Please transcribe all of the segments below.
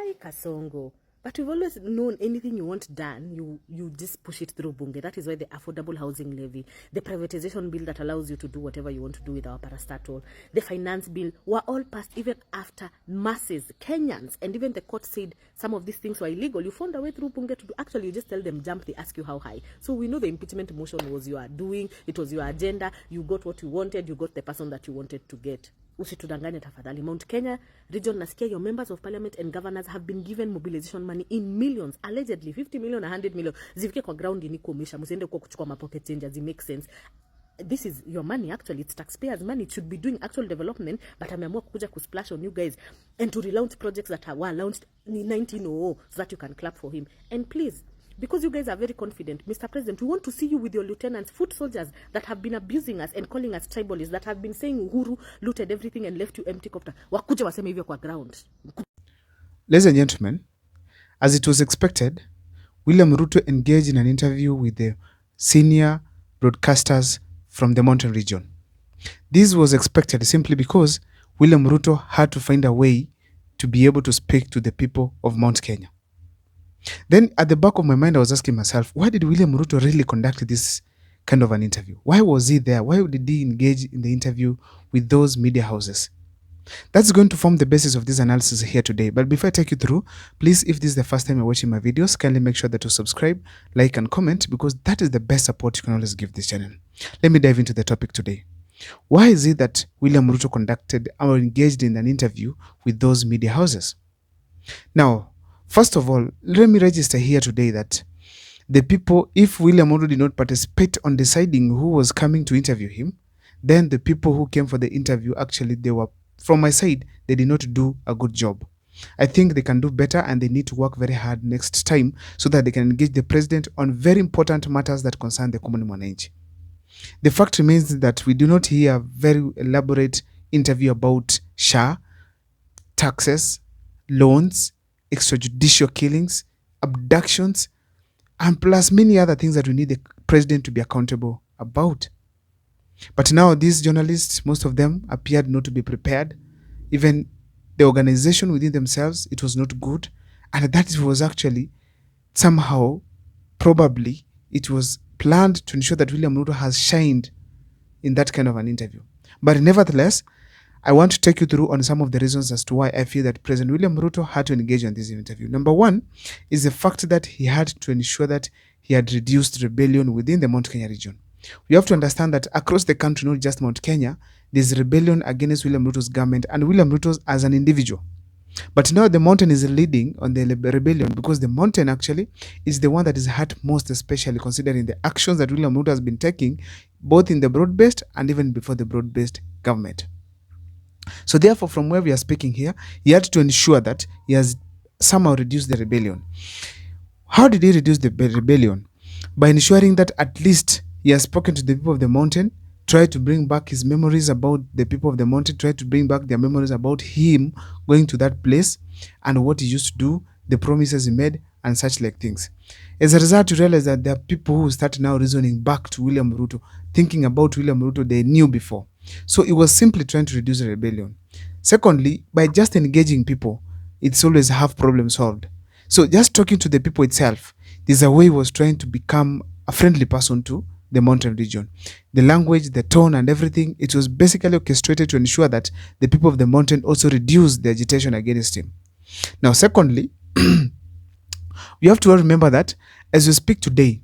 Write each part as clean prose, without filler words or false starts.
Hi, Kasongo. But we've always known anything you want done, you just push it through Bunge. That is why the affordable housing levy, the privatization bill that allows you to do whatever you want to do with our parastatal, the finance bill were all passed even after masses, Kenyans, and even the court said some of these things were illegal. You found a way through Bunge to do. Actually, you just tell them jump, they ask you how high. So we know the impeachment motion was your doing, it was your agenda, you got what you wanted, you got the person that you wanted to get. Usitudanganye tafadhali. Mount Kenya region, nasikia your members of parliament and governors have been given mobilization money in millions, allegedly 50 million, 100 million. Zifike kwa ground ini komisha, musiende kwa kuchukua mapocket changers, it makes sense. This is your money, actually. It's taxpayers' money. It should be doing actual development, but ameamua kuja kusplash on you guys and to relaunch projects that were launched in 1900 so that you can clap for him. And please, because you guys are very confident, Mr. President, we want to see you with your lieutenants, foot soldiers that have been abusing us and calling us tribalists, that have been saying Uhuru looted everything and left you empty copter. Wakuja waseme hivyo kwa ground. Ladies and gentlemen, as it was expected, William Ruto engaged in an interview with the senior broadcasters from the mountain region. This was expected simply because William Ruto had to find a way to be able to speak to the people of Mount Kenya. Then at the back of my mind, I was asking myself, why did William Ruto really conduct this kind of an interview? Why was he there? Why did he engage in the interview with those media houses? That's going to form the basis of this analysis here today. But before I take you through, please, if this is the first time you're watching my videos, kindly make sure that you subscribe, like, and comment, because that is the best support you can always give this channel. Let me dive into the topic today. Why is it that William Ruto conducted or engaged in an interview with those media houses? Now, first of all, let me register here today that the people, if William Ruto did not participate on deciding who was coming to interview him, then the people who came for the interview, actually, they were, from my side, they did not do a good job. I think they can do better, and they need to work very hard next time so that they can engage the president on very important matters that concern the common mwananchi. The fact remains that we do not hear a very elaborate interview about SHA, taxes, loans, extrajudicial killings, abductions, and plus many other things that we need the president to be accountable about. But now these journalists, most of them appeared not to be prepared. Even the organization within themselves, it was not good. And that was actually somehow, probably, it was planned to ensure that William Ruto has shined in that kind of an interview. But nevertheless, I want to take you through on some of the reasons as to why I feel that President William Ruto had to engage in this interview. Number one is the fact that he had to ensure that he had reduced rebellion within the Mount Kenya region. We have to understand that across the country, not just Mount Kenya, there's rebellion against William Ruto's government and William Ruto as an individual. But now the mountain is leading on the rebellion because the mountain actually is the one that is hurt most, especially considering the actions that William Ruto has been taking, both in the broad-based and even before the broad-based government. So therefore, from where we are speaking here, he had to ensure that he has somehow reduced the rebellion. How did he reduce the rebellion? By ensuring that at least he has spoken to the people of the mountain, tried to bring back his memories about the people of the mountain, tried to bring back their memories about him going to that place and what he used to do, the promises he made, and such like things. As a result, you realize that there are people who start now reasoning back to William Ruto, thinking about William Ruto they knew before. So it was simply trying to reduce the rebellion. Secondly, by just engaging people, it's always half problem solved. So just talking to the people itself, there's a way he was trying to become a friendly person to the mountain region. The language, the tone, and everything, it was basically orchestrated to ensure that the people of the mountain also reduce the agitation against him. Now, secondly, we have to remember that as we speak today,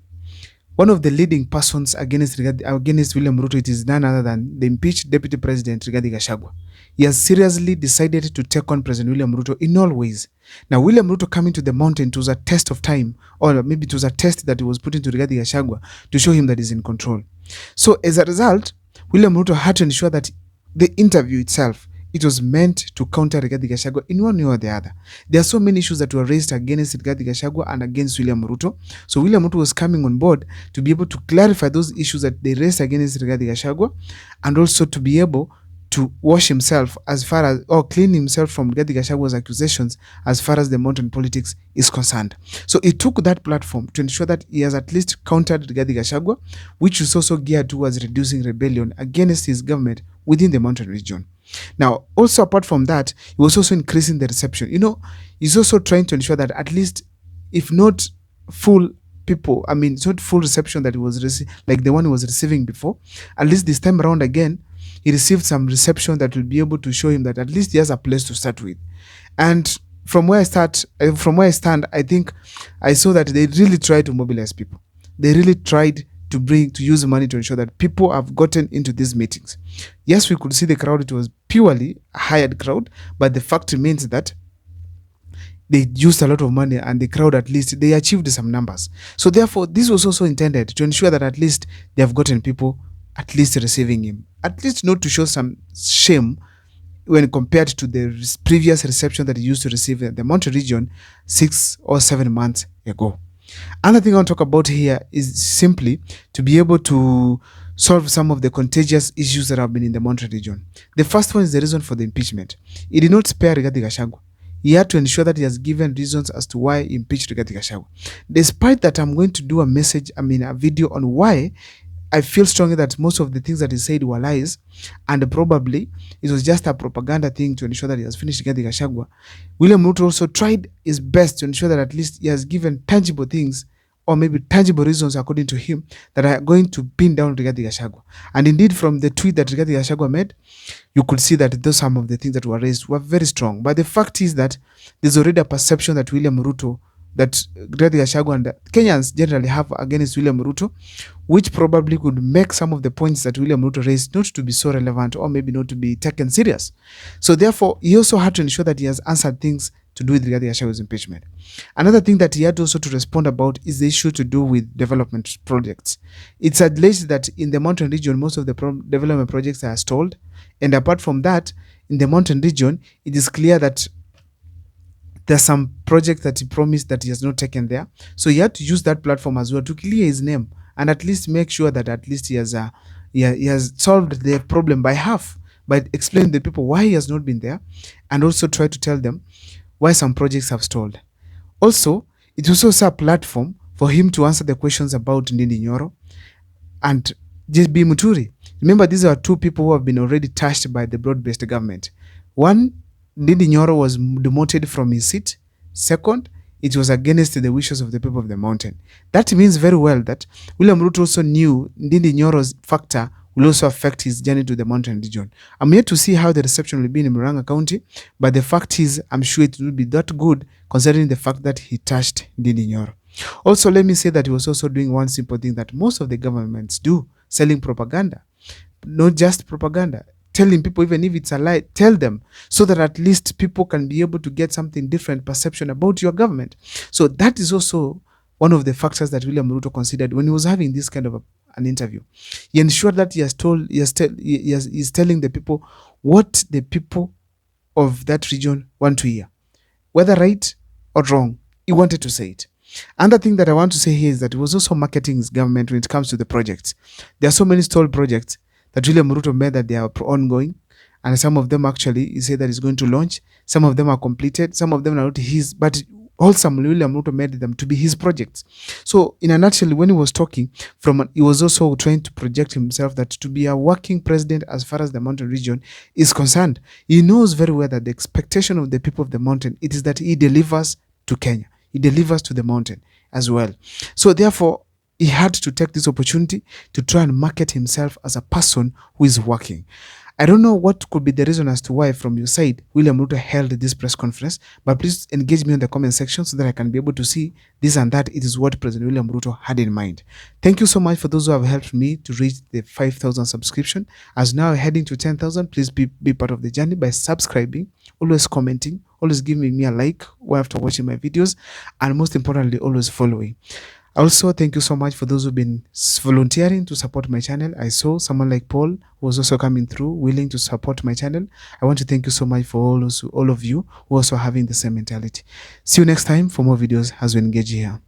one of the leading persons against William Ruto, it is none other than the impeached Deputy President Rigathi Gachagua. He has seriously decided to take on President William Ruto in all ways. Now, William Ruto coming to the mountain, it was a test of time, or maybe it was a test that he was put into Rigathi Gachagua to show him that he's in control. So as a result, William Ruto had to ensure that the interview itself, it was meant to counter Rigathi Gachagua in one way or the other. There are so many issues that were raised against Rigathi Gachagua and against William Ruto. So William Ruto was coming on board to be able to clarify those issues that they raised against Rigathi Gachagua, and also to be able to wash himself as far as, or clean himself from Rigathi Gachagua's accusations as far as the mountain politics is concerned. So he took that platform to ensure that he has at least countered Rigathi Gachagua, which is also geared towards reducing rebellion against his government within the mountain region. Now, also apart from that, he was also increasing the reception. He's also trying to ensure that at least, if not full people, it's not full reception that he was like the one he was receiving before, at least this time around again, he received some reception that will be able to show him that at least he has a place to start with. And from where I stand, I think I saw that they really tried to mobilize people. They really tried to use money to ensure that people have gotten into these meetings. Yes, we could see the crowd; it was purely a hired crowd, but the fact remains that they used a lot of money, and the crowd, at least they achieved some numbers. So therefore, this was also intended to ensure that at least they have gotten people at least receiving him, at least not to show some shame when compared to the previous reception that he used to receive in the Mountain region 6 or 7 months ago. Another thing I want to talk about here is simply to be able to solve some of the contagious issues that have been in the Mountain region. The first one is the reason for the impeachment. He did not spare Rigathi Gachagua. He had to ensure that he has given reasons as to why he impeached Rigathi Gachagua. Despite that, I'm going to do a video on why I feel strongly that most of the things that he said were lies, and probably it was just a propaganda thing to ensure that he has finished Rigathi Gachagua. William Ruto also tried his best to ensure that at least he has given tangible things, or maybe tangible reasons according to him, that are going to pin down Rigathi Gachagua. And indeed, from the tweet that Rigathi Gachagua made, you could see that some of the things that were raised were very strong. But the fact is that there's already a perception that Rigathi Gachagua and Kenyans generally have against William Ruto, which probably could make some of the points that William Ruto raised not to be so relevant, or maybe not to be taken serious. So therefore, he also had to ensure that he has answered things to do with Rigathi Gachagua's impeachment. Another thing that he had also to respond about is the issue to do with development projects. It's alleged that in the Mountain region, most of the development projects are stalled. And apart from that, in the Mountain region, it is clear that there's some project that he promised that he has not taken there. So he had to use that platform as well to clear his name and at least make sure that at least he has solved the problem by half, by explaining to the people why he has not been there, and also try to tell them why some projects have stalled. Also, it was also a platform for him to answer the questions about Ndindi Nyoro and JB Muturi. Remember, these are two people who have been already touched by the broad-based government. One, Ndindi Nyoro was demoted from his seat. Second, it was against the wishes of the people of the mountain. That means very well that William Ruto also knew Ndindi Nyoro's factor will also affect his journey to the mountain region. I'm yet to see how the reception will be in Murang'a County, but the fact is, I'm sure it will be that good considering the fact that he touched Ndindi Nyoro. Also, let me say that he was also doing one simple thing that most of the governments do, selling propaganda. Not just propaganda, telling people, even if it's a lie, tell them, so that at least people can be able to get something different perception about your government. So that is also one of the factors that William Ruto considered when he was having this kind of an interview. He ensured that he is telling the people what the people of that region want to hear, whether right or wrong. He wanted to say it. Another thing that I want to say here is that he was also marketing his government when it comes to the projects. There are so many stalled projects that William Ruto made that they are ongoing, and some of them actually he said that he's going to launch. Some of them are completed, some of them are not his, but also William Ruto made them to be his projects. So in a nutshell, when he was talking, he was also trying to project himself that to be a working president as far as the mountain region is concerned. He knows very well that the expectation of the people of the mountain, it is that he delivers to Kenya. He delivers to the mountain as well. So therefore, he had to take this opportunity to try and market himself as a person who is working. I don't know what could be the reason as to why from your side William Ruto held this press conference, but please engage me in the comment section so that I can be able to see this and that. It is what President William Ruto had in mind. Thank you so much for those who have helped me to reach the 5,000 subscription. As now heading to 10,000, please be part of the journey by subscribing, always commenting, always giving me a like after watching my videos, and most importantly, always following. Also, thank you so much for those who've been volunteering to support my channel. I saw someone like Paul who was also coming through, willing to support my channel. I want to thank you so much for all of you who are also having the same mentality. See you next time for more videos as we engage here.